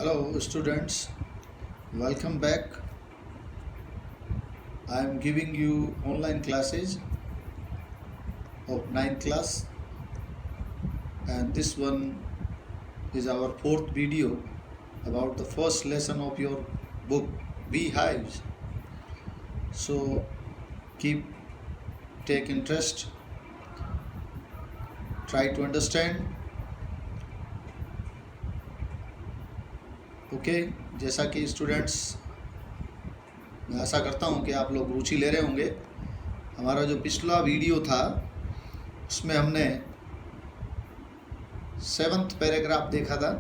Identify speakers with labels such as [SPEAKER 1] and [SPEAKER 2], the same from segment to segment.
[SPEAKER 1] Hello students, welcome back. I am giving you online classes of 9th class, and this one is our fourth video about the first lesson of your book Beehives. So take interest, try to understand. Okay जैसा कि students मैं आशा करता हूँ कि आप लोग रुचि ले रहे होंगे। हमारा जो पिछला वीडियो था उसमें हमने 7th पैराग्राफ देखा था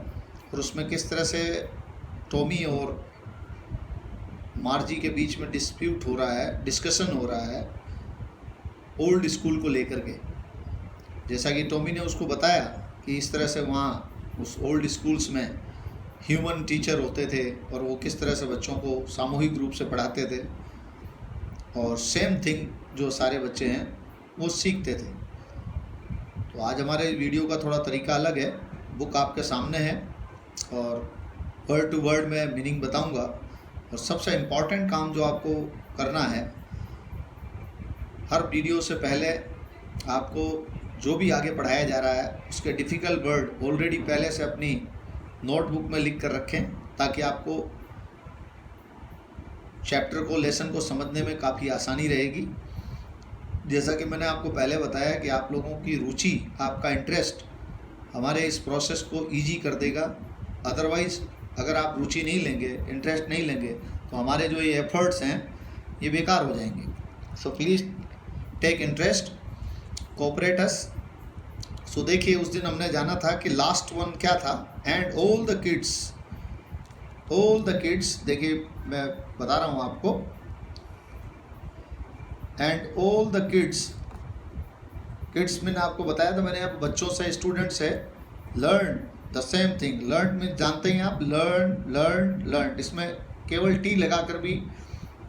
[SPEAKER 1] और उसमें किस तरह से टॉमी और मार्जी के बीच में डिस्प्यूट हो रहा है, डिस्कशन हो रहा है ओल्ड स्कूल को लेकर के। जैसा कि टॉमी ने उसको बताया कि इस तरह से वहाँ उस ओल्ड स्कूल्स में ह्यूमन टीचर होते थे और वो किस तरह से बच्चों को सामूहिक रूप से पढ़ाते थे और सेम थिंग जो सारे बच्चे हैं वो सीखते थे। तो आज हमारे वीडियो का थोड़ा तरीका अलग है। बुक आपके सामने है और वर्ड टू वर्ड में मीनिंग बताऊंगा। और सबसे इम्पॉर्टेंट काम जो आपको करना है, हर वीडियो से पहले आपको जो भी आगे पढ़ाया जा रहा है उसके डिफ़िकल्ट वर्ड ऑलरेडी पहले से अपनी नोटबुक में लिख कर रखें, ताकि आपको चैप्टर को, लेसन को समझने में काफ़ी आसानी रहेगी। जैसा कि मैंने आपको पहले बताया कि आप लोगों की रुचि, आपका इंटरेस्ट हमारे इस प्रोसेस को इजी कर देगा। अदरवाइज़ अगर आप रुचि नहीं लेंगे, इंटरेस्ट नहीं लेंगे, तो हमारे जो ये एफर्ट्स हैं ये बेकार हो जाएंगे। So please take interest, cooperate us. So देखिए, उस दिन हमने जाना था कि लास्ट वन क्या था, एंड ऑल द किड्स। देखिए मैं बता रहा हूँ आपको, एंड ऑल द किड्स मैंने आपको बताया था, मैंने आप बच्चों से, स्टूडेंट से, learn the same thing. Learn में जानते हैं आप, लर्न इसमें केवल टी लगा कर भी,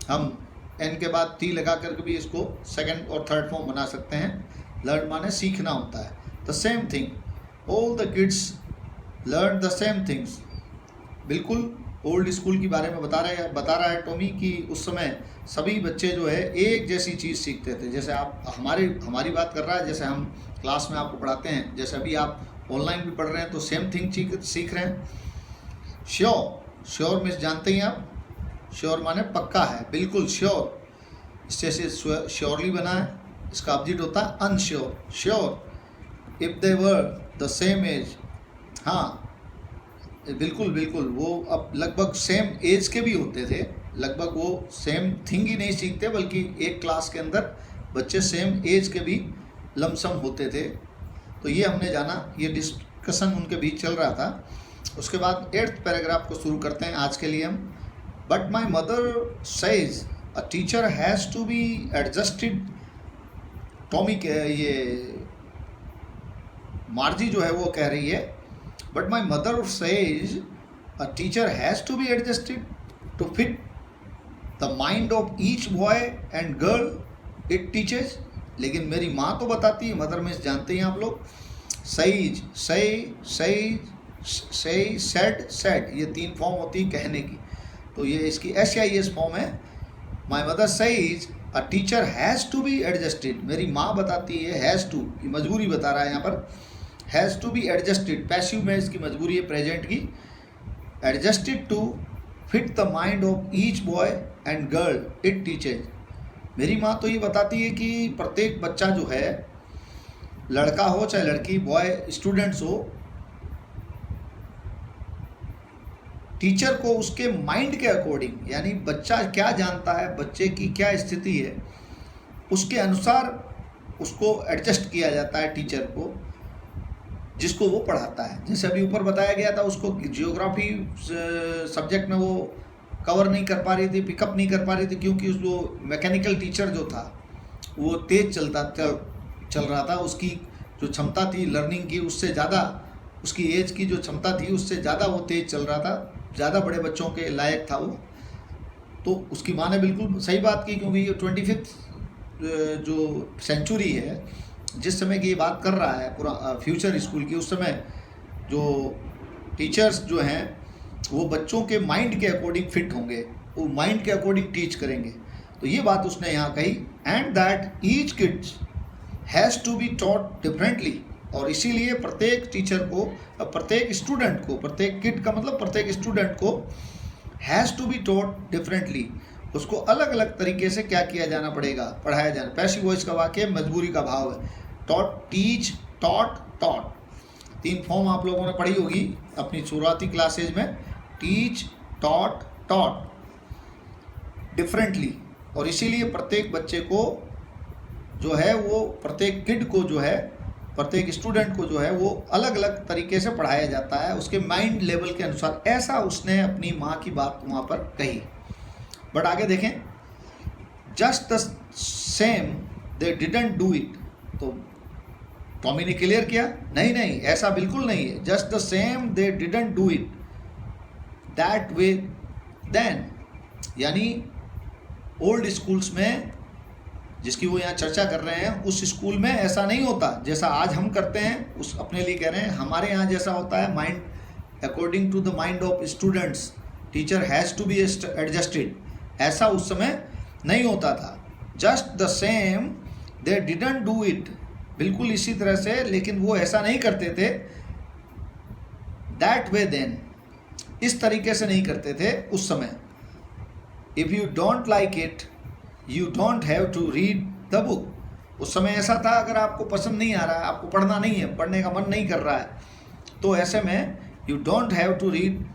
[SPEAKER 1] हम एन के बाद टी लगा कर भी इसको सेकंड और थर्ड फॉर्म बना सकते हैं। लर्न माने सीखना होता है। The same thing, all the kids learn the same things. बिल्कुल ओल्ड स्कूल के बारे में बता रहा है टॉमी कि उस समय सभी बच्चे जो है एक जैसी चीज़ सीखते थे। जैसे आप हमारी बात कर रहा है, जैसे हम क्लास में आपको पढ़ाते हैं, जैसे अभी आप ऑनलाइन भी पढ़ रहे हैं तो सेम थिंग सीख रहे हैं। श्योर मीन्स जानते हैं आप, श्योर माने पक्का है, बिल्कुल श्योर। इससे श्योरली बना है, इसका ऑब्जेक्ट होता है unsure. Sure, if they were the same age, हाँ बिल्कुल वो अब लगभग सेम एज के भी होते थे। लगभग वो सेम थिंग ही नहीं सीखते, बल्कि एक क्लास के अंदर बच्चे सेम एज के भी लमसम होते थे। तो ये हमने जाना, ये डिस्कशन उनके बीच चल रहा था। उसके बाद 8th पैराग्राफ को शुरू करते हैं आज के लिए हम। But my mother says a teacher has to be adjusted. Tommy के ये मार्जी जो है वो कह रही है, but my mother says a teacher has to be adjusted to fit the mind of each boy and girl it teaches. लेकिन मेरी माँ तो बताती है, मदर में जानते हैं आप लोग, सेज सेड, ये 3 फॉर्म होती है कहने की, तो ये इसकी SIS फॉर्म है। My mother says a teacher has to be adjusted. मेरी माँ बताती है, हैज़ टू, ये मजबूरी बता रहा है यहाँ पर। Has to be adjusted, passive में इसकी मजबूरी है प्रेजेंट की। Adjusted to fit the mind of each boy and girl it teaches. मेरी माँ तो ये बताती है कि प्रत्येक बच्चा जो है, लड़का हो चाहे लड़की, बॉय स्टूडेंट्स हो, टीचर को उसके माइंड के अकॉर्डिंग, यानी बच्चा क्या जानता है, बच्चे की क्या स्थिति है, उसके अनुसार उसको एडजस्ट किया जाता है टीचर को, जिसको वो पढ़ाता है। जैसे अभी ऊपर बताया गया था, उसको जियोग्राफी सब्जेक्ट में वो कवर नहीं कर पा रही थी, पिकअप नहीं कर पा रही थी, क्योंकि उसको मैकेनिकल टीचर जो था वो तेज़ चल रहा था। उसकी जो क्षमता थी लर्निंग की, उससे ज़्यादा, उसकी एज की जो क्षमता थी उससे ज़्यादा वो तेज़ चल रहा था, ज़्यादा बड़े बच्चों के लायक था वो। तो उसकी माँ ने बिल्कुल सही बात की, क्योंकि ये 25th जो सेंचुरी है, जिस समय की ये बात कर रहा है, पूरा फ्यूचर स्कूल की, उस समय जो टीचर्स जो हैं वो बच्चों के माइंड के अकॉर्डिंग फिट होंगे, वो माइंड के अकॉर्डिंग टीच करेंगे। तो ये बात उसने यहाँ कही, and that each kids has to be taught differently, और इसीलिए प्रत्येक टीचर को, प्रत्येक स्टूडेंट को, प्रत्येक किड का मतलब प्रत्येक स्टूडेंट को has to be taught differently, उसको अलग अलग तरीके से क्या किया जाना पड़ेगा, पढ़ाया जाना। पैसिव वॉइस का वाक्य मजबूरी का भाव है। Taught, teach, taught, taught, 3 form आप लोगों ने पढ़ी होगी अपनी शुरुआती क्लासेज में, टीच, टॉट, टॉट, डिफरेंटली। और इसीलिए प्रत्येक बच्चे को जो है वो, प्रत्येक किड को जो है, प्रत्येक स्टूडेंट को जो है वो अलग अलग तरीके से पढ़ाया जाता है, उसके माइंड लेवल के अनुसार। ऐसा उसने अपनी माँ की बात वहाँ पर कही। बट आगे देखें, just the same they didn't do it. तो टॉमी ने क्लियर किया, नहीं नहीं ऐसा बिल्कुल नहीं है। Just the same they didn't do it that way then, यानी ओल्ड स्कूल्स में जिसकी वो यहाँ चर्चा कर रहे हैं, उस स्कूल में ऐसा नहीं होता जैसा आज हम करते हैं। उस अपने लिए कह रहे हैं, हमारे यहाँ जैसा होता है, mind according to the mind of students teacher has to be adjusted, ऐसा उस समय नहीं होता था। Just the same they didn't do it, बिल्कुल इसी तरह से, लेकिन वो ऐसा नहीं करते थे। दैट वे देन, इस तरीके से नहीं करते थे उस समय। If you don't like it you don't have to read the book. उस समय ऐसा था, अगर आपको पसंद नहीं आ रहा है, आपको पढ़ना नहीं है, पढ़ने का मन नहीं कर रहा है, तो ऐसे में you don't have to read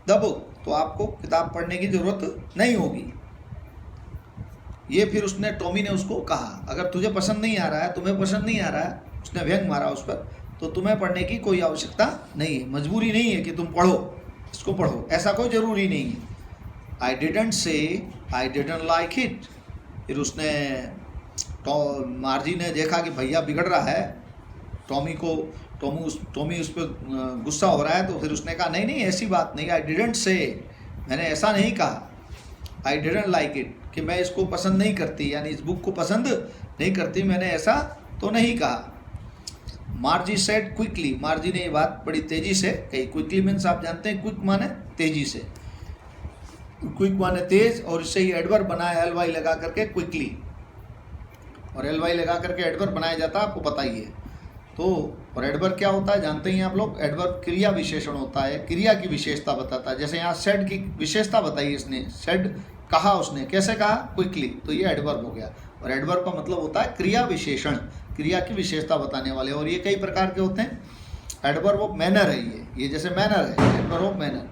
[SPEAKER 1] the book, तो आपको किताब पढ़ने की ज़रूरत नहीं होगी। ये फिर उसने, टॉमी ने उसको कहा, अगर तुझे पसंद नहीं आ रहा है, तुम्हें पसंद नहीं आ रहा है, उसने व्यंग मारा उस पर, तो तुम्हें पढ़ने की कोई आवश्यकता नहीं है, मजबूरी नहीं है कि तुम पढ़ो, इसको पढ़ो, ऐसा कोई ज़रूरी नहीं है। I didn't say I didn't like it. फिर उसने, मार्जी ने देखा कि भैया बिगड़ रहा है, टॉमी उस पर गुस्सा हो रहा है, तो फिर उसने कहा नहीं नहीं ऐसी बात नहीं, आई डिडंट से, मैंने ऐसा नहीं कहा, आई डिडंट लाइक इट, कि मैं इसको पसंद नहीं करती, यानी इस बुक को पसंद नहीं करती, मैंने ऐसा तो नहीं कहा। मार्जी सेड क्विकली, मार्जी ने ये बात बड़ी तेज़ी से कही। क्विकली मीन्स आप जानते हैं, क्विक माने तेज़ी से, क्विक माने तेज, और इससे ही एडवर्ब बनाया एल वाई लगा करके, क्विकली, और एल वाई लगा करके एडवर्ब बनाया जाता है, आपको पता ही है। तो और एडवर्ब क्या होता है जानते ही आप लोग, एडवर्ब क्रिया विशेषण होता है, क्रिया की विशेषता बताता है। जैसे यहाँ सेड की विशेषता बताई इसने, सेड कहा उसने, कैसे कहा, क्विकली, तो ये एडवर्ब हो गया। और एडवर्ब का मतलब होता है क्रिया विशेषण, क्रिया की विशेषता बताने वाले, और ये कई प्रकार के होते हैं। एडवर्ब ऑफ मैनर है ये जैसे मैनर है, adverb of manner.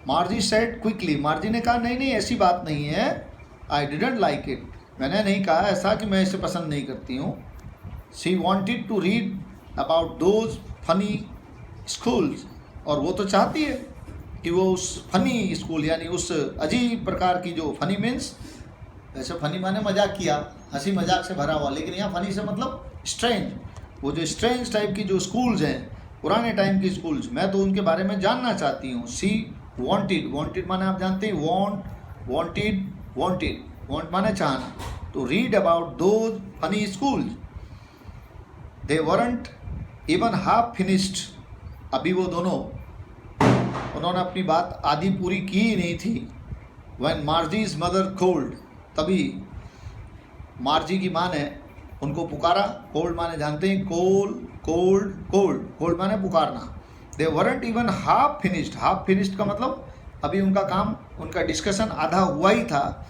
[SPEAKER 1] मार्जी said quickly, मार्जी ने कहा नहीं नहीं ऐसी बात नहीं है, आई डिडंट लाइक इट, मैंने नहीं कहा ऐसा कि मैं इसे पसंद नहीं करती हूँ। She wanted to read about those funny schools, और वो तो चाहती है कि वो उस फनी स्कूल, यानी उस अजीब प्रकार की, जो फनी मीन्स, वैसे फनी माने मजाक किया, हंसी मजाक से भरा हुआ, लेकिन यहाँ फनी से मतलब स्ट्रेंज, वो जो स्ट्रेंज टाइप की जो स्कूल्स हैं, पुराने टाइम की स्कूल्स, मैं तो उनके बारे में जानना चाहती हूँ। सी वॉन्टेड, वॉन्टेड माने आप जानते हैं, वॉन्टेड, वॉन्ट माने चाहना, to read about those funny schools, they weren't even half finished, अभी वो दोनों, उन्होंने अपनी बात आधी पूरी की ही नहीं थी। व्हेन मार्जीज मदर कॉल्ड, तभी मार्जी की माँ ने उनको पुकारा। कोल्ड माने जानते हैं, कोल्ड माने पुकारना। They weren't even half finished, half finished का मतलब अभी उनका काम, उनका डिस्कशन आधा हुआ ही था,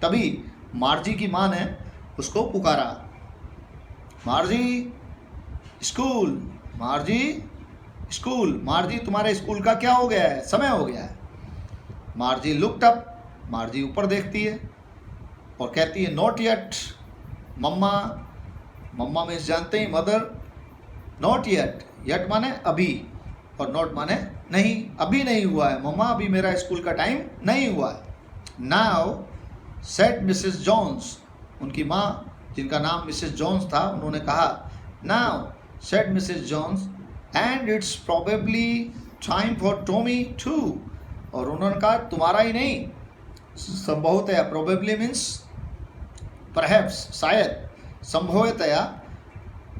[SPEAKER 1] तभी मार्जी की माँ ने उसको पुकारा, मार्जी स्कूल, मार्जी स्कूल, मार्जी तुम्हारे स्कूल का क्या हो गया है, समय हो गया है। मार्जी लुक्ड अप, मार्जी ऊपर देखती है और कहती है नॉट येट, मम्मा, मम्मा में जानते हैं मदर, नॉट येट, येट माने अभी, और नॉट माने नहीं, अभी नहीं हुआ है मम्मा, अभी मेरा स्कूल का टाइम नहीं हुआ है। नाउ सेड मिसेस जॉन्स, उनकी माँ जिनका नाम मिसेस जॉन्स था, उन्होंने कहा, now said Mrs Jones and it's probably time for Tommy too, और उन्होंने कहा तुम्हारा ही नहीं, संभवतया, प्रोबेबली मीन्स परहैप्स, शायद, संभवतया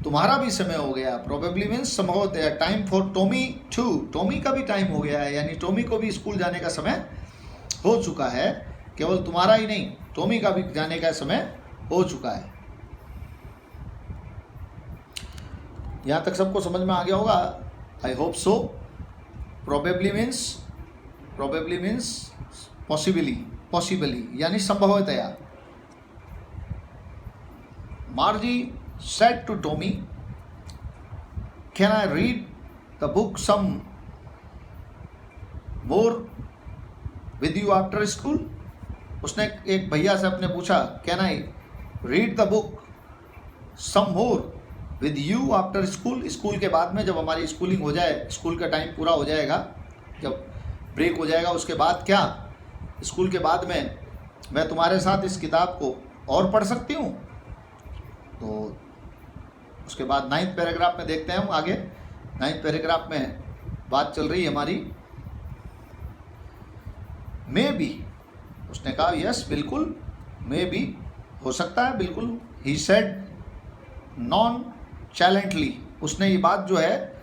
[SPEAKER 1] तुम्हारा भी समय हो गया। प्रोबेबली मीन्स संभवतः time for Tommy too, Tommy का भी टाइम हो गया है, यानी टॉमी को भी स्कूल जाने का समय हो चुका है। केवल तुम्हारा ही नहीं, टॉमी का भी जाने का समय हो चुका है। यहाँ तक सबको समझ में आ गया होगा, I hope so. Probably means possibly यानी संभवतया। मार्जी said to Tommy, can I read the book some more with you after school? उसने एक भैया से अपने पूछा, can I read the book some more with you after school? School के बाद में, जब हमारी स्कूलिंग हो जाए, स्कूल का टाइम पूरा हो जाएगा, जब ब्रेक हो जाएगा, उसके बाद क्या स्कूल के बाद में मैं तुम्हारे साथ इस किताब को और पढ़ सकती हूँ? तो उसके बाद 9th पैराग्राफ में देखते हैं हम आगे। 9th पैराग्राफ में बात चल रही है हमारी मे बी। उसने कहा यस, बिल्कुल, मे बी, हो सकता है, बिल्कुल। He said nonchalantly. उसने ये बात जो है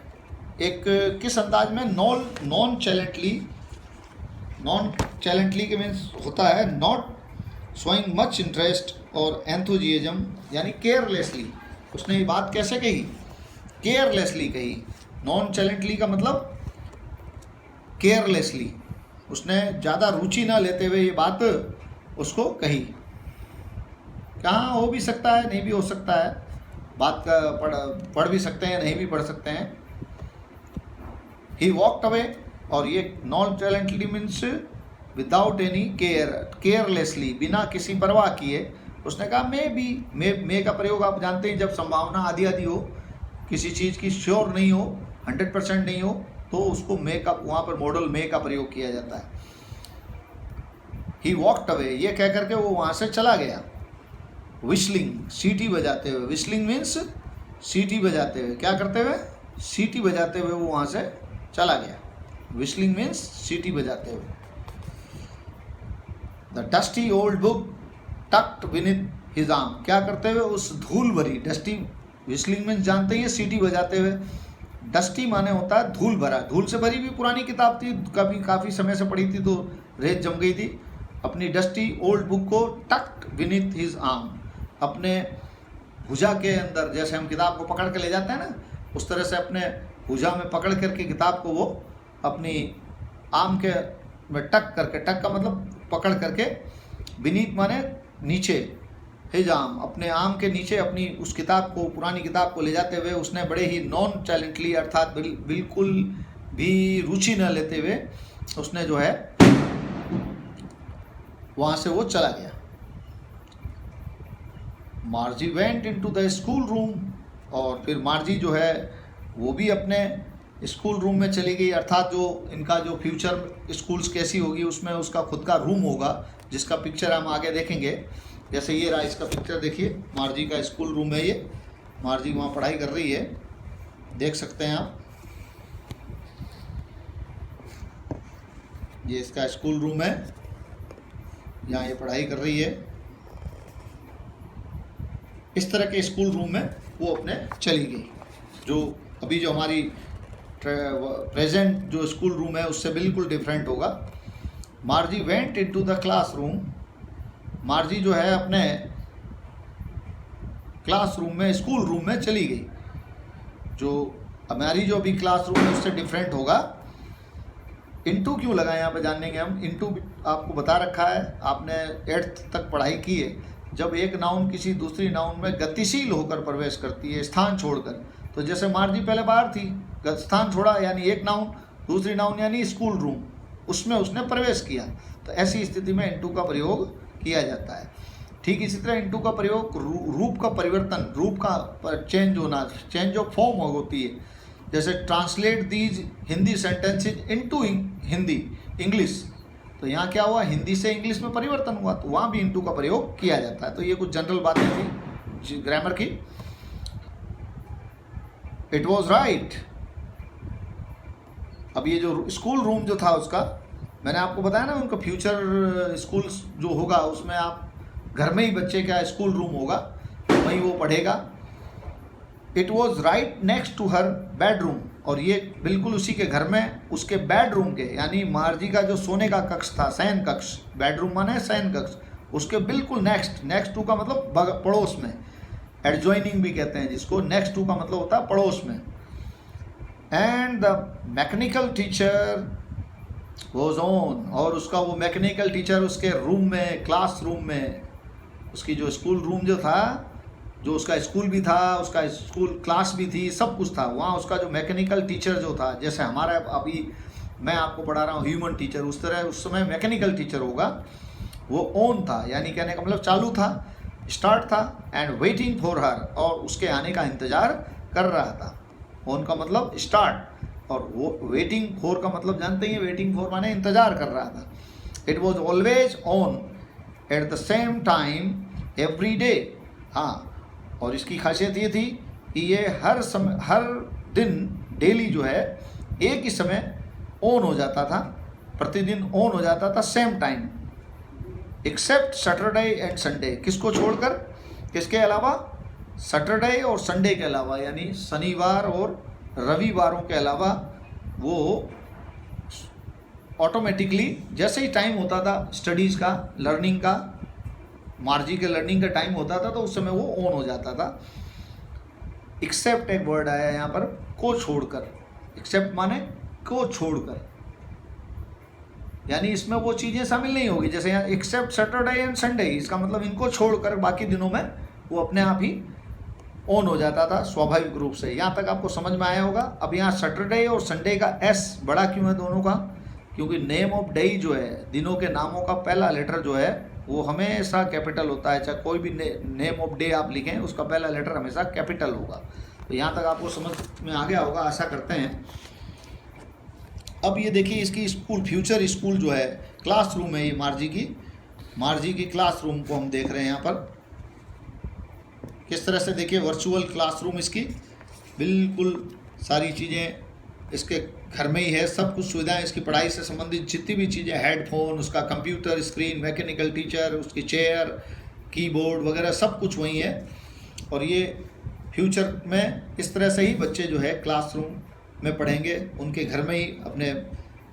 [SPEAKER 1] एक किस अंदाज में, नॉन चैलेंटली के मीन्स होता है नॉट शोइंग मच इंटरेस्ट और एंथुजियाज्म, यानी केयरलेसली। उसने ये बात कैसे कही? केयरलेसली कही। नॉन चैलेंटली का मतलब केयरलेसली, उसने ज़्यादा रुचि ना लेते हुए ये बात उसको कही। कहाँ हो भी सकता है, नहीं भी हो सकता है, बात का पढ़ भी सकते हैं, नहीं भी पढ़ सकते हैं। ही वॉकड अवे, और ये nonchalantly means without any carelessly, बिना किसी परवाह किए। उसने कहा मे बी, मे का प्रयोग आप जानते हैं, जब संभावना आधी आधी हो, किसी चीज़ की श्योर नहीं हो, 100% नहीं हो, तो उसको मे का, वहाँ पर मॉडल मे का प्रयोग किया जाता है। ही वॉकड अवे, ये कह करके वो वहाँ से चला गया। विस्लिंग, सीटी बजाते हुए। विस्लिंग मीन्स सीटी बजाते हुए, क्या करते हुए? सीटी बजाते हुए वो वहाँ से चला गया। विस्लिंग मीन्स सीटी बजाते हुए। The dusty old book tucked beneath his arm, क्या करते हुए? उस धूल भरी, डस्टी, विस्लिंग मीन्स जानते ही, सीटी बजाते हुए। डस्टी माने होता है धूल भरा, धूल से भरी भी पुरानी किताब थी, कभी काफ़ी समय से पढ़ी थी तो रेत जम गई थी। अपनी डस्टी ओल्ड बुक को टक्ड विनिथ हिज आर्म, अपने भुजा के अंदर, जैसे हम किताब को पकड़ के ले जाते हैं ना, उस तरह से अपने भुजा में पकड़ करके किताब को वो अपनी आर्म के में टक करके, टक का मतलब पकड़ करके, विनीत माने नीचे, हिज आर्म, अपने आर्म के नीचे अपनी उस किताब को, पुरानी किताब को ले जाते हुए उसने बड़े ही नॉन चैलेंटली, अर्थात बिल्कुल भी रुचि न लेते हुए उसने जो है वहाँ से वो चला गया। मार्जी went into the school room, और फिर मार्जी जो है वो भी अपने स्कूल रूम में चली गई, अर्थात जो इनका जो फ्यूचर स्कूल्स कैसी होगी उसमें उसका खुद का रूम होगा, जिसका पिक्चर हम आगे देखेंगे। जैसे ये रहा इसका पिक्चर, देखिए मार्जी का स्कूल रूम है ये, मार्जी वहाँ पढ़ाई कर रही है, देख सकते हैं आप, ये इसका स्कूल रूम है, यहाँ ये पढ़ाई कर रही है। इस तरह के स्कूल रूम में वो अपने चली गई, जो अभी जो हमारी प्रेजेंट जो स्कूल रूम है उससे बिल्कुल डिफरेंट होगा। मार्जी वेंट इनटू द क्लासरूम, मार्जी जो है अपने क्लासरूम में, स्कूल रूम में चली गई। जो हमारी जो अभी क्लासरूम है उससे डिफरेंट होगा। इंटू क्यों लगा यहाँ पे जानेंगे हम। इंटू आपको बता रखा है, आपने 8th तक पढ़ाई की है, जब एक नाउन किसी दूसरी नाउन में गतिशील होकर प्रवेश करती है, स्थान छोड़कर, तो जैसे मार्जी पहले बाहर थी, स्थान छोड़ा यानी एक नाउन, दूसरी नाउन यानी स्कूल रूम, उसमें उसने प्रवेश किया, तो ऐसी स्थिति में इंटू का प्रयोग किया जाता है। ठीक इसी तरह इंटू का प्रयोग रूप का परिवर्तन, रूप का चेंज होना, चेंज ऑफ फॉर्म होती है। जैसे translate these Hindi sentences into Hindi English, तो यहाँ क्या हुआ, हिंदी से इंग्लिश में परिवर्तन हुआ, तो वहाँ भी इंटू का प्रयोग किया जाता है। तो ये कुछ जनरल बातें थी ग्रामर की। It was right. अब ये जो स्कूल रूम जो था उसका, मैंने आपको बताया ना, उनका फ्यूचर स्कूल जो होगा उसमें आप घर में ही बच्चे का स्कूल रूम होगा, वहीं वो पढ़ेगा। It was right next to her bedroom, और ये बिल्कुल उसी के घर में उसके बेडरूम के, यानी मार्जी का जो सोने का कक्ष था, शयन कक्ष, बेडरूम माने शयन कक्ष, उसके बिल्कुल नेक्स्ट, नेक्स्ट टू का मतलब पड़ोस में, एडजॉइनिंग भी कहते हैं जिसको, नेक्स्ट टू का मतलब होता है पड़ोस में। And the mechanical teacher was on, और उसका वो मैकेनिकल टीचर उसके रूम में, क्लास रूम में, उसकी जो स्कूल रूम जो था, जो उसका स्कूल भी था, उसका स्कूल क्लास भी थी, सब कुछ था वहाँ। उसका जो मैकेनिकल टीचर जो था, जैसे हमारा अभी मैं आपको पढ़ा रहा हूँ ह्यूमन टीचर, उस तरह उस समय मैकेनिकल टीचर होगा, वो ऑन था, यानी कहने का मतलब चालू था, स्टार्ट था। एंड वेटिंग फॉर हर, और उसके आने का इंतज़ार कर रहा था। ऑन का मतलब स्टार्ट, और वो वेटिंग फॉर का मतलब जानते ही, वेटिंग फॉर माने इंतज़ार कर रहा था। It was always on at the same time every day. हाँ, और इसकी खासियत ये थी कि ये हर समय, हर दिन, डेली जो है एक ही समय ऑन हो जाता था, प्रतिदिन ऑन हो जाता था, same time, except Saturday and Sunday. किसको छोड़कर, किसके अलावा, सैटरडे और संडे के अलावा, यानी शनिवार और रविवारों के अलावा वो ऑटोमेटिकली जैसे ही टाइम होता था स्टडीज़ का, लर्निंग का, मार्जी के लर्निंग का टाइम होता था, तो उस समय वो ऑन हो जाता था। एक्सेप्ट एक वर्ड आया यहाँ पर, को छोड़कर। एक्सेप्ट माने को छोड़कर, यानी इसमें वो चीज़ें शामिल नहीं होगी, जैसे यहाँ एक्सेप्ट सैटरडे एंड संडे, इसका मतलब इनको छोड़कर बाकी दिनों में वो अपने आप ही ऑन हो जाता था स्वाभाविक रूप से। यहाँ तक आपको समझ में आया होगा। अब यहाँ सैटरडे और संडे का एस बड़ा क्यों है दोनों का, क्योंकि नेम ऑफ डे जो है, दिनों के नामों का पहला लेटर जो है वो हमेशा कैपिटल होता है। चाहे कोई भी नेम ऑफ डे आप लिखें, उसका पहला लेटर हमेशा कैपिटल होगा। तो यहाँ तक आपको समझ में आ गया होगा, आशा करते हैं। अब ये देखिए इसकी स्कूल, फ्यूचर स्कूल जो है, क्लासरूम है ये मार्जी की क्लासरूम को हम देख रहे हैं यहाँ पर। किस तरह से देखिए वर्चुअल क्लासरूम इसकी, बिल्कुल सारी चीज़ें इसके घर में ही है, सब कुछ सुविधाएं इसकी पढ़ाई से संबंधित जितनी भी चीज़ें, हेडफोन, उसका कंप्यूटर स्क्रीन, मैकेनिकल टीचर, उसकी चेयर, कीबोर्ड वगैरह सब कुछ वहीं है। और ये फ्यूचर में इस तरह से ही बच्चे जो है क्लासरूम में पढ़ेंगे, उनके घर में ही अपने।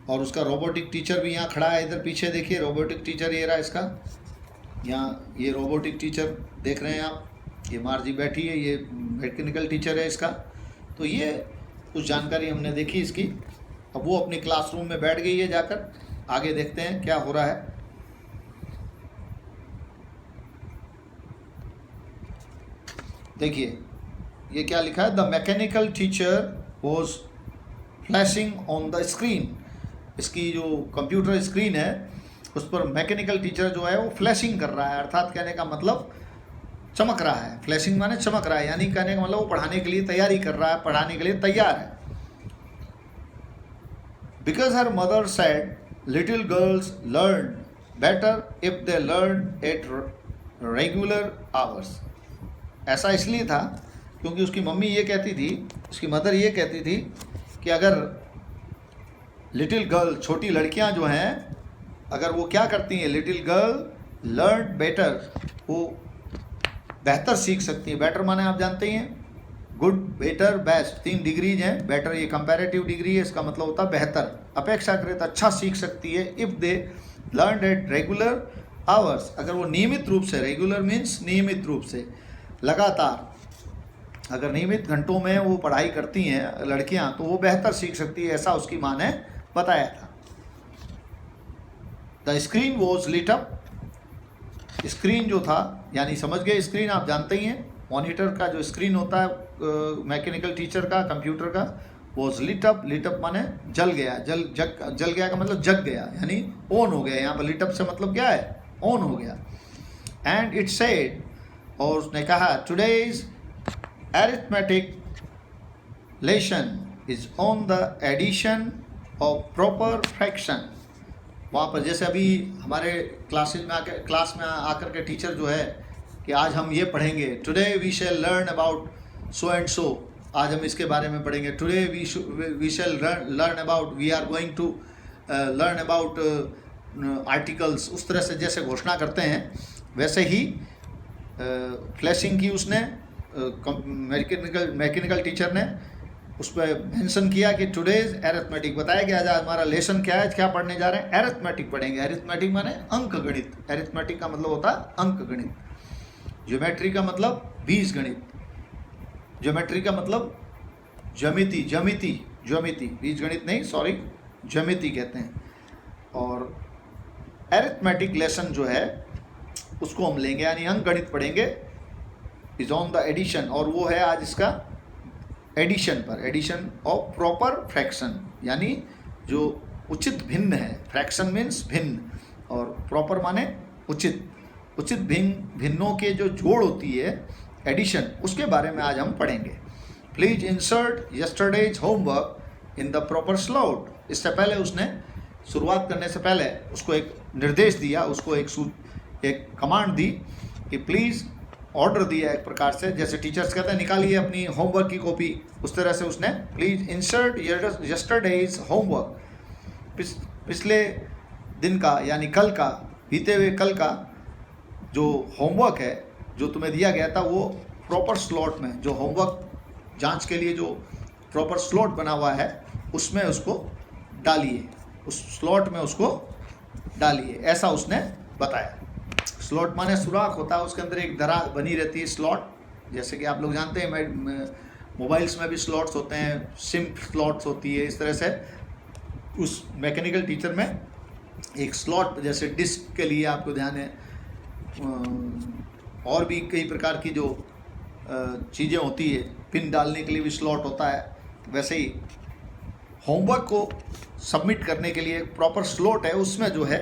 [SPEAKER 1] और उसका रोबोटिक टीचर भी यहाँ खड़ा है, इधर पीछे देखिए रोबोटिक टीचर ये रहा इसका, यहाँ ये रोबोटिक टीचर देख रहे हैं आप, ये मार्जी बैठी है, ये मैकेनिकल टीचर है इसका। तो ये कुछ जानकारी हमने देखी इसकी। अब वो अपनी क्लासरूम में बैठ गई है जाकर, आगे देखते हैं क्या हो रहा है। देखिए ये क्या लिखा है, the mechanical teacher was flashing on the screen. इसकी जो कंप्यूटर स्क्रीन है उस पर मैकेनिकल टीचर जो है वो फ्लैशिंग कर रहा है, अर्थात कहने का मतलब चमक रहा है। फ्लैशिंग माने चमक रहा है, यानी कहने का मतलब वो पढ़ाने के लिए तैयारी कर रहा है, पढ़ाने के लिए तैयार है। Because her mother said little girls learn better if they learn at regular hours. ऐसा इसलिए था क्योंकि उसकी मम्मी ये कहती थी, उसकी मदर ये कहती थी कि अगर लिटिल गर्ल, छोटी लड़कियां जो हैं, अगर वो क्या करती हैं, लिटिल गर्ल लर्न बेटर, वो बेहतर सीख सकती है। बेटर माने आप जानते ही हैं, गुड, बेटर, बेस्ट, 3 डिग्रीज हैं। बेटर ये कंपैरेटिव डिग्री है, इसका मतलब होता है बेहतर, अपेक्षाकृत अच्छा सीख सकती है। If they learn at regular hours, अगर वो नियमित रूप से, रेगुलर मीन्स नियमित रूप से, लगातार, अगर नियमित घंटों में वो पढ़ाई करती हैं लड़कियां, तो वो बेहतर सीख सकती है, ऐसा उसकी माँ ने बताया था। The screen was lit up, screen जो था, यानी समझ गए स्क्रीन आप जानते ही हैं, मॉनिटर का जो स्क्रीन होता है मैकेनिकल टीचर का, कंप्यूटर का, was lit up. Lit up माने जल गया, जल गया का मतलब जग गया, यानी ऑन हो गया। यहाँ पर लिट अप से मतलब क्या है, ऑन हो गया। एंड इट सेड, और उसने कहा, today's arithmetic lesson is on the addition of proper fraction. वहाँ पर जैसे अभी हमारे क्लास में आकर के टीचर जो है कि आज हम ये पढ़ेंगे, today we shall learn about so and so, आज हम इसके बारे में पढ़ेंगे। Today we shall learn about, we are going to learn about articles, उस तरह से जैसे घोषणा करते हैं, वैसे ही फ्लैशिंग की उसने, मैकेनिकल टीचर ने उस पर मेंशन किया कि टुडेज एरिथमेटिक बताया गया, आज हमारा लेसन क्या है, क्या पढ़ने जा रहे हैं, एरिथमेटिक पढ़ेंगे। एरिथमेटिक माने अंक गणित, एरिथमेटिक का मतलब होता है अंक गणित। ज्योमेट्री का मतलब बीज गणित, ज्योमेट्री का मतलब ज्यामिति, ज्योमिति, बीज गणित नहीं, सॉरी, ज्यामिति कहते हैं। और एरिथमेटिक लेसन जो है उसको हम लेंगे, यानी अंक गणित पढ़ेंगे, इज ऑन द एडिशन, और वो है आज इसका एडिशन पर, एडिशन ऑफ प्रॉपर फ्रैक्शन, यानी जो उचित भिन्न है, फ्रैक्शन मीन्स भिन्न, और प्रॉपर माने उचित, उचित भिन्नों के जो जोड़ होती है एडिशन, उसके बारे में आज हम पढ़ेंगे। Please insert yesterday's homework in the proper slot. इससे पहले उसने शुरुआत करने से पहले उसको एक निर्देश दिया, उसको एक कमांड दी कि प्लीज़, ऑर्डर दिया एक प्रकार से, जैसे टीचर्स कहते हैं निकालिए अपनी होमवर्क की कॉपी, उस तरह से उसने प्लीज़ इंसर्ट यस्टरडेज होमवर्क, पिछले दिन का यानी कल का, बीते हुए कल का जो होमवर्क है जो तुम्हें दिया गया था वो प्रॉपर स्लॉट में, जो होमवर्क जांच के लिए जो प्रॉपर स्लॉट बना हुआ है उसमें उसको डालिए, उस स्लॉट में उसको डालिए, ऐसा उसने बताया। स्लॉट माने सुराख होता है, उसके अंदर एक दरार बनी रहती है स्लॉट, जैसे कि आप लोग जानते हैं मोबाइल्स में भी स्लॉट्स होते हैं, सिम स्लॉट्स होती है, इस तरह से उस मैकेनिकल टीचर में एक स्लॉट, जैसे डिस्क के लिए आपको ध्यान है, और भी कई प्रकार की जो चीज़ें होती है, पिन डालने के लिए भी स्लॉट होता है, वैसे ही होमवर्क को सबमिट करने के लिए एक प्रॉपर स्लॉट है, उसमें जो है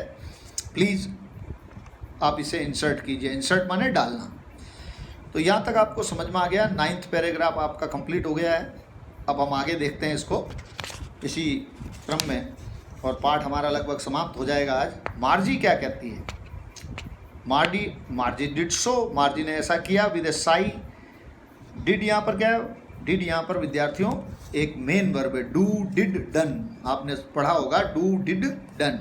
[SPEAKER 1] प्लीज़ आप इसे इंसर्ट कीजिए। इंसर्ट माने डालना। तो यहाँ तक आपको समझ में आ गया, 9th पैराग्राफ आपका कंप्लीट हो गया है। अब हम आगे देखते हैं इसको इसी क्रम में, और पाठ हमारा लगभग समाप्त हो जाएगा आज। मार्जी क्या कहती है? मार्जी डिड सो, मार्जी ने ऐसा किया, विद ए साई। डिड यहाँ पर क्या है? डिड यहाँ पर विद्यार्थियों एक मेन वर्ब है, डू डिड डन, आपने पढ़ा होगा डू डिड डन।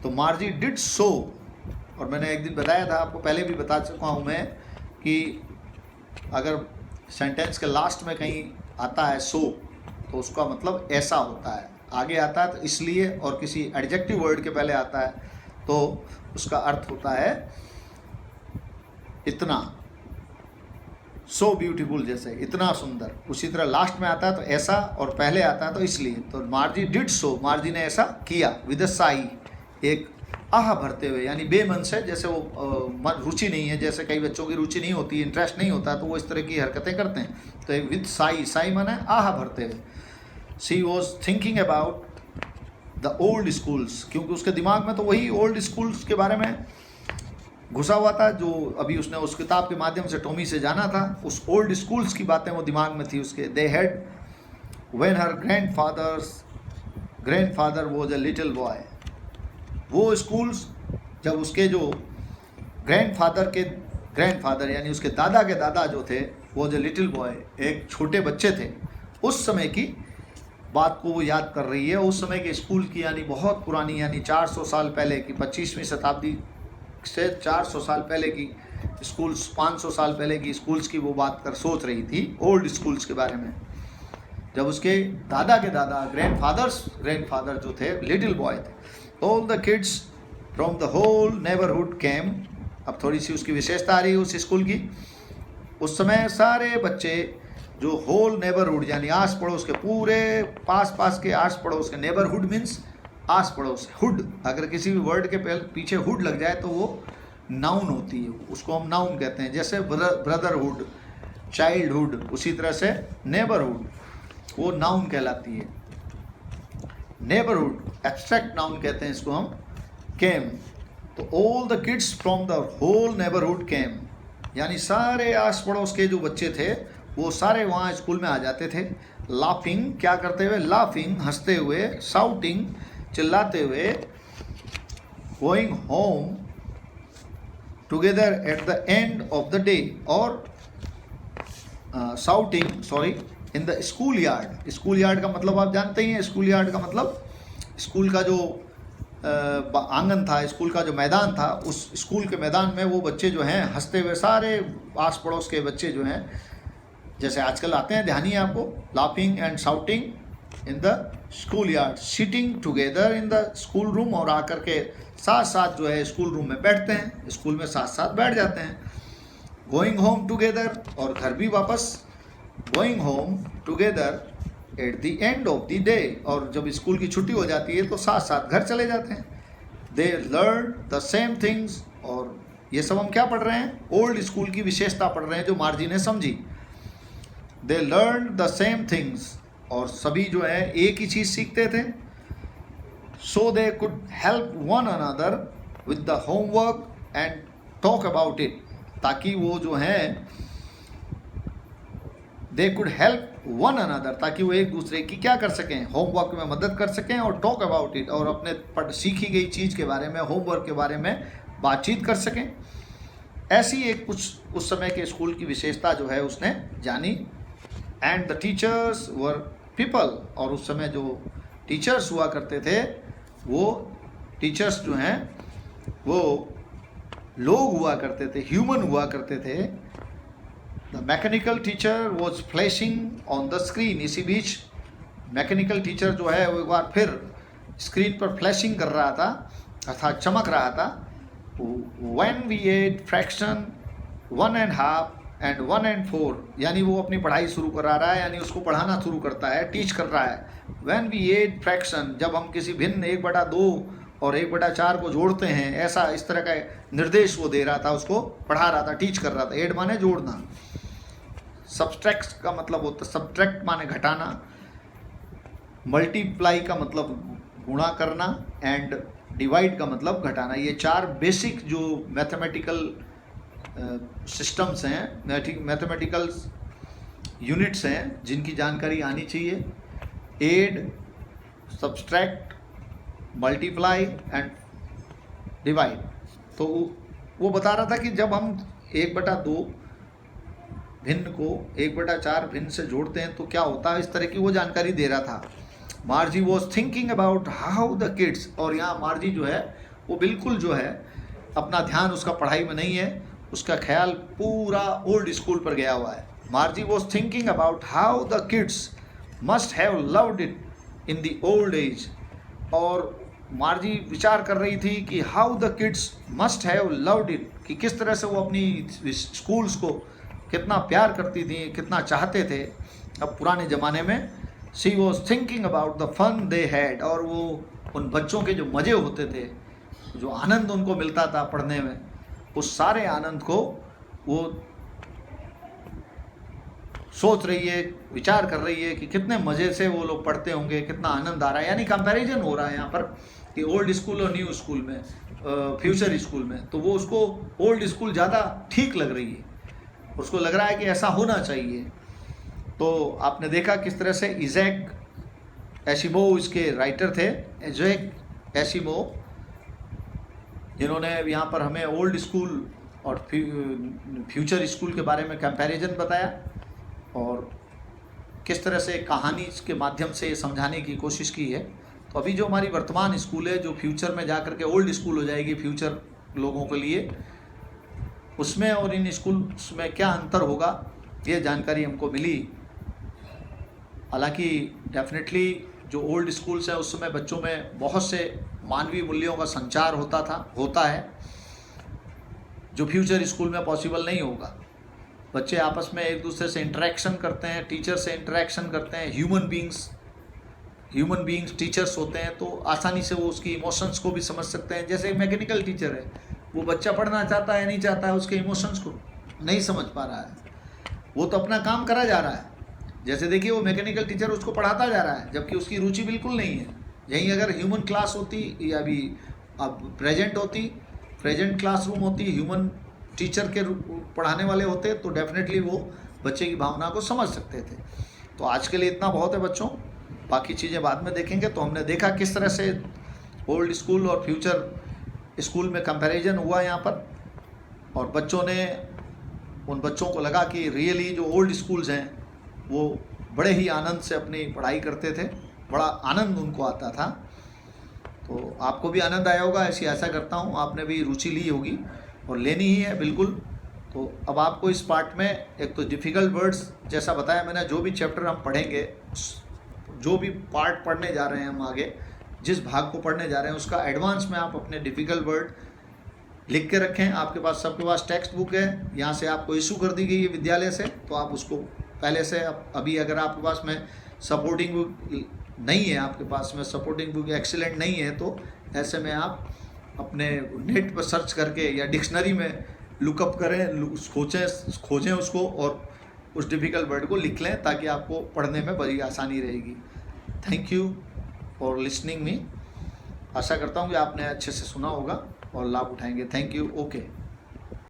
[SPEAKER 1] तो मार्जी डिड सो, और मैंने एक दिन बताया था आपको, पहले भी बता चुका हूँ मैं, कि अगर सेंटेंस के लास्ट में कहीं आता है सो, तो उसका मतलब ऐसा होता है, आगे आता है तो इसलिए, और किसी एडजेक्टिव वर्ड के पहले आता है तो उसका अर्थ होता है इतना, सो ब्यूटीफुल, जैसे इतना सुंदर। उसी तरह लास्ट में आता है तो ऐसा, और पहले आता है तो इसलिए। तो मार्जी डिड सो, मार्जी ने ऐसा किया, विद अ साई, एक आह भरते हुए, यानी बेमन से, जैसे वो रुचि नहीं है, जैसे कई बच्चों की रुचि नहीं होती, इंटरेस्ट नहीं होता, तो वो इस तरह की हरकतें करते हैं। तो विद साई, साई माने आह भरते हुए। She was thinking about the old schools, क्योंकि उसके दिमाग में तो वही ओल्ड स्कूल्स के बारे में घुसा हुआ था, जो अभी उसने उस किताब के माध्यम से टॉमी से जाना था। उस ओल्ड स्कूल्स की बातें वो दिमाग में थी उसके। They had when her grandfather was a little boy, वो स्कूल्स जब उसके जो ग्रैंडफादर यानी उसके दादा के दादा जो थे, वॉज अ लिटिल बॉय, एक छोटे बच्चे थे, उस समय की बात को वो याद कर रही है। उस समय के स्कूल की, यानी बहुत पुरानी, यानी 400 साल पहले की, 25वीं शताब्दी से 400 साल पहले की स्कूल्स, 500 साल पहले की स्कूल्स की वो बात कर सोच रही थी, ओल्ड स्कूल्स के बारे में। जब उसके दादा के दादा, ग्रैंडफादर जो थे, लिटिल बॉय थे। All the kids from the whole neighbourhood came, अब थोड़ी सी उसकी विशेषता आ रही है उस स्कूल की। उस समय सारे बच्चे जो होल नेबरहुड, यानी आस पड़ोस के, पूरे पास के आस पड़ोस के, नेबरहुड मीन्स आस पड़ोस, हुड, अगर किसी भी वर्ड के पीछे हुड लग जाए तो वो नाउन होती है, उसको हम नाउन कहते हैं। जैसे ब्रदरहुड, चाइल्डहुड, उसी तरह से नेबरहुड वो नाउन कहलाती है। नेबरहुड एब्स्ट्रैक्ट नाउन कहते हैं इसको हम। केम, तो all the kids from the whole neighbourhood came, यानी सारे आस पड़ोस के जो बच्चे थे वो सारे वहाँ स्कूल में आ जाते थे। लाफिंग, क्या करते हुए? लाफिंग, हंसते हुए। साउटिंग, चिल्लाते हुए। Going home together at the end of the day, और shouting, sorry, in the school yard. School yard का मतलब आप जानते ही हैं, स्कूल यार्ड का मतलब स्कूल का जो आंगन था, स्कूल का जो मैदान था, उस स्कूल के मैदान में वो बच्चे जो हैं हंसते हुए, सारे आस पड़ोस के बच्चे जो हैं जैसे आजकल आते हैं, ध्यान ही है आपको, laughing and shouting in the school yard, sitting together in the school room, और आकर के साथ साथ जो है स्कूल रूम में बैठते हैं, स्कूल में साथ साथ बैठ जाते हैं। गोइंग होम टुगेदर, और घर भी वापस, going home together at the end of the day, और जब स्कूल की छुट्टी हो जाती है तो साथ साथ घर चले जाते हैं। दे लर्न द सेम थिंग्स, और ये सब हम क्या पढ़ रहे हैं, ओल्ड स्कूल की विशेषता पढ़ रहे हैं जो मार्जी ने समझी। They learn the same things, और सभी जो है एक ही चीज़ सीखते थे। So they could help one another with the homework and talk about it, ताकि वो जो है they could help one another, ताकि वो एक दूसरे की क्या कर सकें, होमवर्क में मदद कर सकें, और टॉक अबाउट इट, और अपने सीखी गई चीज़ के बारे में, होमवर्क के बारे में बातचीत कर सकें। ऐसी एक कुछ उस समय के स्कूल की विशेषता जो है उसने जानी। And the teachers were people, और उस समय जो टीचर्स हुआ करते थे वो टीचर्स जो हैं वो लोग हुआ करते थे, ह्यूमन हुआ करते थे। The mechanical teacher was flashing on the screen, इसी बीच मैकेनिकल टीचर जो है वो एक बार फिर स्क्रीन पर फ्लैशिंग कर रहा था अर्थात चमक रहा था। When we add fraction 1.5 and 1 and 4, यानी वो अपनी पढ़ाई शुरू करा रहा है, यानी उसको पढ़ाना शुरू करता है, टीच कर रहा है। व्हेन वी एड फ्रैक्शन, जब हम किसी भिन्न 1/2 और 1/4 को जोड़ते हैं, ऐसा इस तरह का निर्देश वो दे रहा था, उसको पढ़ा रहा था, टीच कर रहा था। एड माने जोड़ना, सब्सट्रैक्ट का मतलब होता है, सब्ट्रैक्ट माने घटाना, मल्टीप्लाई का मतलब गुणा करना, एंड डिवाइड का मतलब घटाना। ये 4 बेसिक जो मैथमेटिकल सिस्टम्स हैं, मैथमेटिकल यूनिट्स हैं, जिनकी जानकारी आनी चाहिए। Add, subtract, multiply and divide. तो वो बता रहा था कि जब हम 1/2 भिन्न को 1/4 भिन्न से जोड़ते हैं तो क्या होता है, इस तरह की वो जानकारी दे रहा था। मार्जी was thinking about how the kids, और यहाँ मार्जी जो है वो बिल्कुल जो है अपना ध्यान उसका पढ़ाई में नहीं है, उसका ख्याल पूरा ओल्ड स्कूल पर गया हुआ है। मार्जी was thinking about how the kids must have loved it in the old age, और मार्जी विचार कर रही थी कि how the kids must have loved it, कि किस तरह से वो अपनी स्कूल्स को कितना प्यार करती थी, कितना चाहते थे अब पुराने ज़माने में। She was thinking about the fun they had, और वो उन बच्चों के जो मज़े होते थे, जो आनंद उनको मिलता था पढ़ने में, उस सारे आनंद को वो सोच रही है, विचार कर रही है कि कितने मज़े से वो लोग पढ़ते होंगे, कितना आनंद आ रहा है। यानी कंपैरिजन हो रहा है यहाँ पर कि ओल्ड स्कूल और न्यू स्कूल में, फ्यूचर स्कूल में, तो वो उसको ओल्ड स्कूल ज़्यादा ठीक लग रही है, उसको लग रहा है कि ऐसा होना चाहिए। तो आपने देखा किस तरह से इज़ैक एसिमोव इसके राइटर थे, इज़ैक एसिमोव, जिन्होंने यहाँ पर हमें ओल्ड स्कूल और फ्यूचर स्कूल के बारे में कंपैरिजन बताया, और किस तरह से कहानी के माध्यम से समझाने की कोशिश की है। तो अभी जो हमारी वर्तमान स्कूल है, जो फ्यूचर में जाकर के ओल्ड स्कूल हो जाएगी फ्यूचर लोगों के लिए, उसमें और इन स्कूल में क्या अंतर होगा, ये जानकारी हमको मिली। हालांकि डेफिनेटली जो ओल्ड स्कूल्स हैं उस समय बच्चों में बहुत से मानवीय मूल्यों का संचार होता है, जो फ्यूचर स्कूल में पॉसिबल नहीं होगा। बच्चे आपस में एक दूसरे से इंटरेक्शन करते हैं, टीचर से इंटरेक्शन करते हैं, ह्यूमन बींग्स टीचर्स होते हैं, तो आसानी से वो उसकी इमोशंस को भी समझ सकते हैं। जैसे मैकेनिकल टीचर है, वो बच्चा पढ़ना चाहता है नहीं चाहता है, उसके इमोशंस को नहीं समझ पा रहा है, वो तो अपना काम करा जा रहा है। जैसे देखिए वो मैकेनिकल टीचर उसको पढ़ाता जा रहा है, जबकि उसकी रुचि बिल्कुल नहीं है। यहीं अगर ह्यूमन क्लास होती, या अभी अब प्रेजेंट क्लासरूम होती, ह्यूमन टीचर के पढ़ाने वाले होते, तो डेफिनेटली वो बच्चे की भावना को समझ सकते थे। तो आज के लिए इतना बहुत है बच्चों, बाकी चीज़ें बाद में देखेंगे। तो हमने देखा किस तरह से ओल्ड स्कूल और फ्यूचर स्कूल में कंपैरिजन हुआ यहाँ पर, और बच्चों ने, उन बच्चों को लगा कि रियली जो ओल्ड स्कूल्स हैं वो बड़े ही आनंद से अपनी पढ़ाई करते थे, बड़ा आनंद उनको आता था। तो आपको भी आनंद आया होगा, ऐसी आशा करता हूँ। आपने भी रुचि ली होगी और लेनी ही है बिल्कुल। तो अब आपको इस पार्ट में एक तो डिफ़िकल्ट वर्ड्स जैसा बताया मैंने, जो भी चैप्टर हम पढ़ेंगे, जो भी पार्ट पढ़ने जा रहे हैं हम आगे, जिस भाग को पढ़ने जा रहे हैं उसका एडवांस में आप अपने डिफ़िकल्ट वर्ड लिख के रखें। आपके पास सबके पास टेक्स्ट बुक है, यहाँ से आपको इशू कर दी गई है विद्यालय से, तो आप उसको पहले से अभी अगर आपके पास में सपोर्टिंग बुक नहीं है, आपके पास में सपोर्टिंग बुक एक्सीलेंट नहीं है, तो ऐसे में आप अपने नेट पर सर्च करके या डिक्शनरी में लुकअप करें, खोजें उसको और उस डिफ़िकल्ट वर्ड को लिख लें, ताकि आपको पढ़ने में बड़ी आसानी रहेगी। Thank you for listening me. आशा करता हूँ कि आपने अच्छे से सुना होगा और लाभ उठाएंगे। Thank you. ओके।